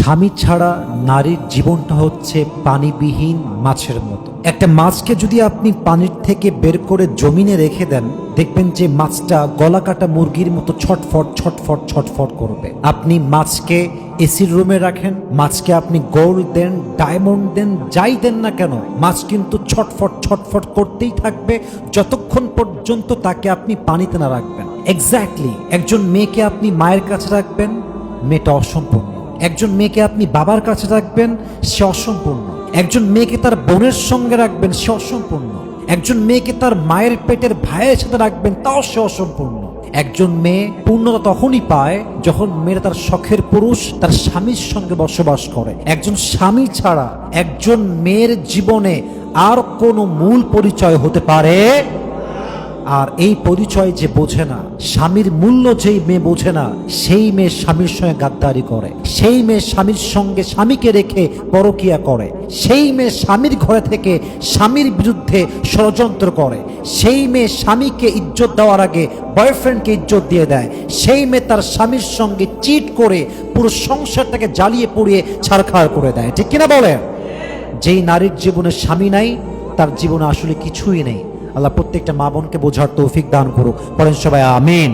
স্বামী ছাড়া নারীর জীবনটা হচ্ছে পানিবিহীন মাছের মতো। একটা মাছকে যদি আপনি পানির থেকে বের করে জমিনে রেখে দেন, দেখবেন যে মাছটা গলাকাটা মুরগির মতো ছটফট ছটফট ছটফট করবে। আপনি মাছকে এসির রুমে রাখেন, মাছকে আপনি গোল্ড দেন, ডায়মন্ড দেন, যাই দেন না কেন, মাছ কিন্তু ছটফট ছটফট করতেই থাকবে যতক্ষণ পর্যন্ত তাকে আপনি পানিতে না রাখবেন। এক্স্যাক্টলি, একজন মেয়েকে আপনি মায়ের কাছে রাখবেন, মেয়েটা অসম্পূর্ণ। একজন মেয়েকে আপনি বাবার কাছে রাখবেন, সে অসম্পূর্ণ। একজন মেয়েকে তার বোনের সঙ্গে রাখবেন, সে অসম্পূর্ণ। একজন মেয়েকে তার মায়ের পেটের ভাইয়ের সাথে রাখবেন, তাও সে অসম্পূর্ণ। একজন মেয়ে পূর্ণতা তখনই পায় যখন মেয়েরা তার শখের পুরুষ তার স্বামীর সঙ্গে বসবাস করে। একজন স্বামী ছাড়া একজন মেয়ের জীবনে আর কোনো মূল পরিচয় হতে পারে। আর এই পরিচয় যে বোঝে না, স্বামীর মূল্য যেই মেয়ে বোঝে না, সেই মেয়ে স্বামীর সঙ্গে গাদ্দারি করে, সেই মেয়ে স্বামীর সঙ্গে স্বামীকে রেখে পরকিয়া করে, সেই মেয়ে স্বামীর ঘরে থেকে স্বামীর বিরুদ্ধে ষড়যন্ত্র করে, সেই মেয়ে স্বামীকে ইজ্জত দেওয়ার আগে বয়ফ্রেন্ডকে ইজ্জত দিয়ে দেয়, সেই মেয়ে তার স্বামীর সঙ্গে চিট করে পুরো সংসারটাকে জ্বালিয়ে পুড়িয়ে ছারখার করে দেয়। ঠিক কিনা বলে? যেই নারীর জীবনে স্বামী নাই, তার জীবনে আসলে কিছুই নেই। আল্লাহ প্রত্যেকটা মা বোনকে বোঝার তৌফিক দান করুক। পড়েন সবাই আমিন।